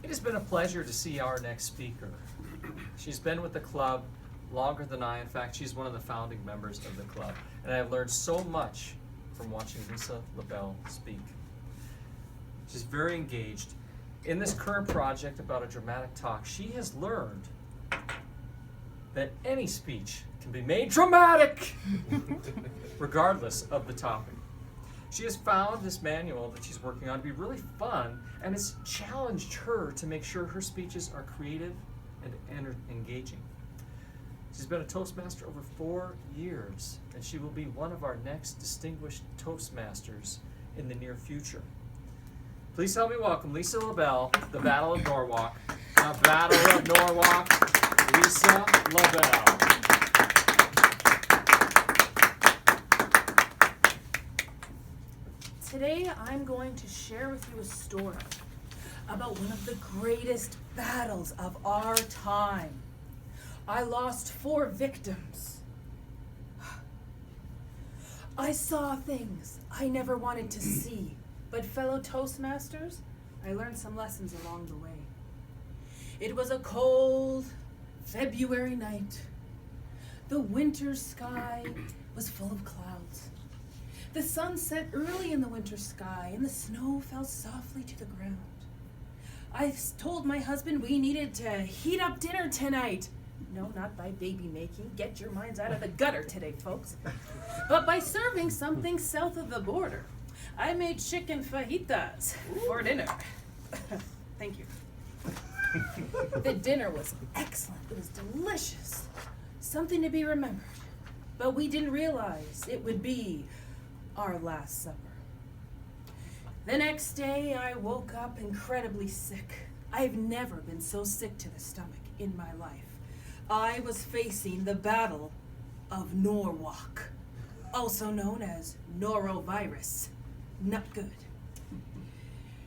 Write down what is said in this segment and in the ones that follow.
It has been a pleasure to see our next speaker. She's been with the club longer than I. In fact, she's one of the founding members of the club. And I've learned so much from watching Lisa LeBel speak. She's very engaged. In this current project about a dramatic talk, she has learned that any speech can be made dramatic, regardless of the topic. She has found this manual that she's working on to be really fun, and it's challenged her to make sure her speeches are creative and engaging. She's been a Toastmaster over 4 years, and she will be one of our next distinguished Toastmasters in the near future. Please help me welcome Lisa LeBel, the Battle of Norwalk. The Battle of Norwalk, Lisa LeBel. Today I'm going to share with you a story about one of the greatest battles of our time. I lost 4 victims. I saw things I never wanted to see, but fellow Toastmasters, I learned some lessons along the way. It was a cold February night. The winter sky was full of clouds. The sun set early in the winter sky, and the snow fell softly to the ground. I told my husband we needed to heat up dinner tonight. No, not by baby making. Get your minds out of the gutter today, folks. But by serving something south of the border. I made chicken fajitas for dinner. Thank you. The dinner was excellent. It was delicious. Something to be remembered. But we didn't realize it would be our last supper. The next day, I woke up incredibly sick. I've never been so sick to the stomach in my life. I was facing the Battle of Norwalk, also known as norovirus. Not good.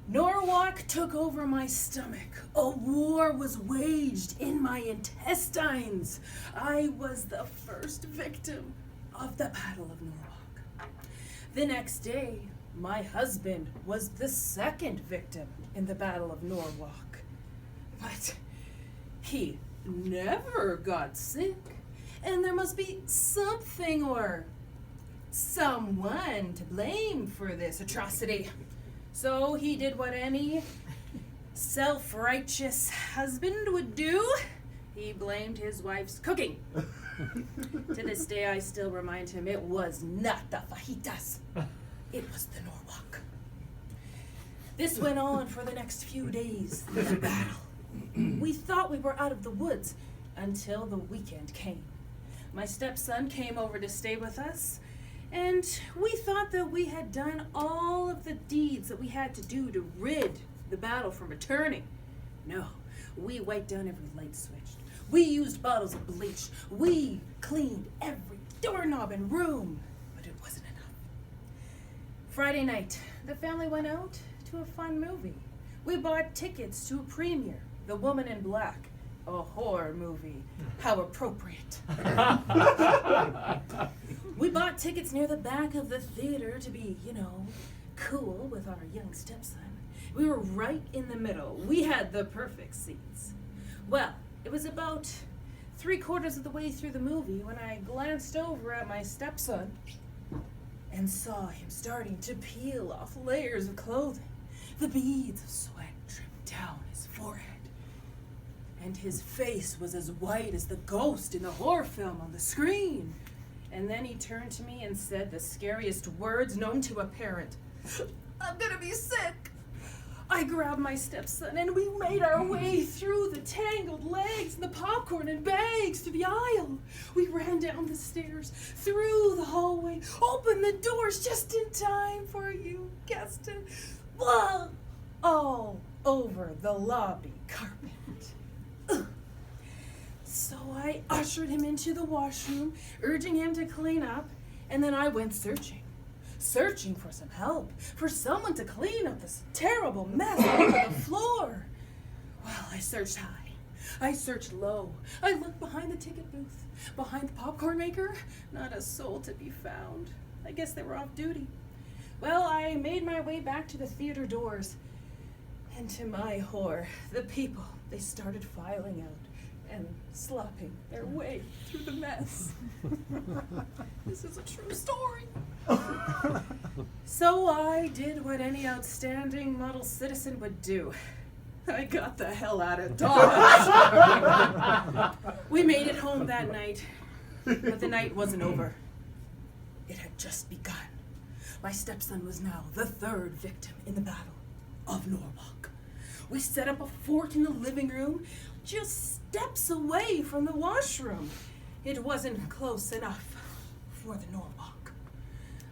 Norwalk took over my stomach. A war was waged in my intestines. I was the first victim of the Battle of Norwalk. The next day, my husband was the second victim in the Battle of Norwalk. But he never got sick, and there must be something or someone to blame for this atrocity. So he did what any self-righteous husband would do. He blamed his wife's cooking. To this day, I still remind him it was not the fajitas. It was the Norwalk. This went on for the next few days, the battle. We thought we were out of the woods until the weekend came. My stepson came over to stay with us, and we thought that we had done all of the deeds that we had to do to rid the battle from returning. No, we wiped down every light switch. We used bottles of bleach. We cleaned every doorknob and room, but it wasn't enough. Friday night, the family went out to a fun movie. We bought tickets to a premiere, The Woman in Black, a horror movie. How appropriate. We bought tickets near the back of the theater to be, cool with our young stepson. We were right in the middle. We had the perfect seats. Well, it was about 3/4 of the way through the movie when I glanced over at my stepson and saw him starting to peel off layers of clothing. The beads of sweat dripped down his forehead. And his face was as white as the ghost in the horror film on the screen. And then he turned to me and said the scariest words known to a parent. "I'm gonna be sick." I grabbed my stepson and we made our way through the tangled legs and the popcorn and bags to the aisle. We ran down the stairs, through the hallway, opened the doors just in time for you guessed it, all over the lobby carpet. So I ushered him into the washroom, urging him to clean up, and then I went searching for some help, for someone to clean up this terrible mess on the floor. Well, I searched high. I searched low. I looked behind the ticket booth, behind the popcorn maker. Not a soul to be found. I guess they were off duty. Well, I made my way back to the theater doors. And to my horror, the people, they started filing out and slopping their way through the mess. This is a true story. So I did what any outstanding model citizen would do. I got the hell out of Dodge. We made it home that night, but the night wasn't over. It had just begun. My stepson was now the third victim in the Battle of Norwalk. We set up a fort in the living room, just steps away from the washroom. It wasn't close enough for the Norwalk.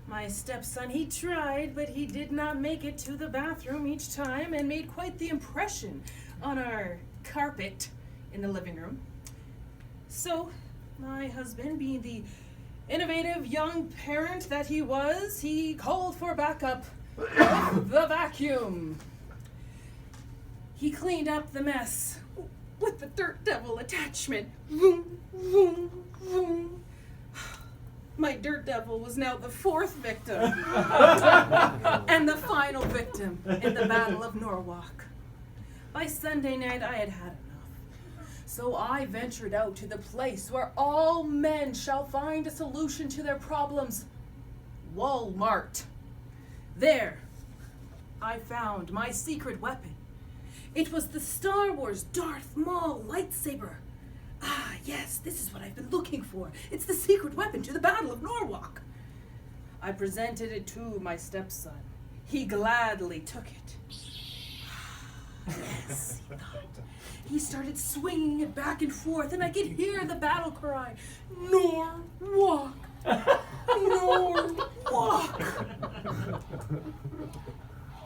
My stepson, he tried, but he did not make it to the bathroom each time and made quite the impression on our carpet in the living room. So, my husband, being the innovative young parent that he was, he called for backup with the vacuum. He cleaned up the mess with the Dirt Devil attachment. Vroom, vroom, vroom. My Dirt Devil was now the fourth victim and the final victim in the Battle of Norwalk. By Sunday night, I had had enough. So I ventured out to the place where all men shall find a solution to their problems, Walmart. There, I found my secret weapon. It was the Star Wars Darth Maul lightsaber. Ah, yes, this is what I've been looking for. It's the secret weapon to the Battle of Norwalk. I presented it to my stepson. He gladly took it. Yes, he thought. He started swinging it back and forth, and I could hear the battle cry, Norwalk, Norwalk.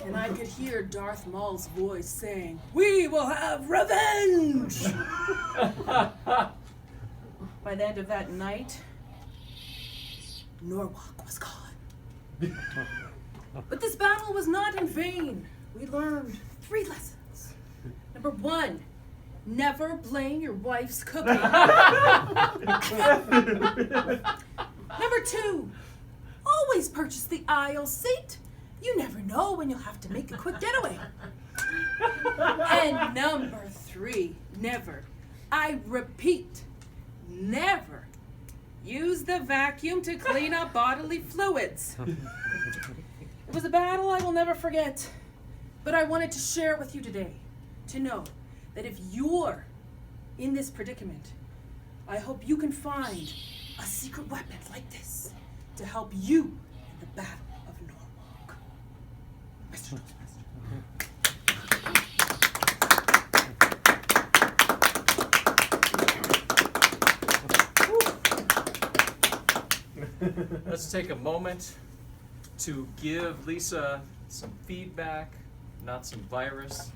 And I could hear Darth Maul's voice saying, "We will have revenge!" By the end of that night, Norwalk was gone. But this battle was not in vain. We learned 3 lessons. Number 1, never blame your wife's cooking. Number 2, always purchase the aisle seat. You never know when you'll have to make a quick getaway. And number 3, never, I repeat, never use the vacuum to clean up bodily fluids. It was a battle I will never forget, but I wanted to share it with you today to know that if you're in this predicament, I hope you can find a secret weapon like this to help you in the Battle of Norwalk. Mr. Toastmaster. Let's take a moment to give Lisa some feedback, not some virus.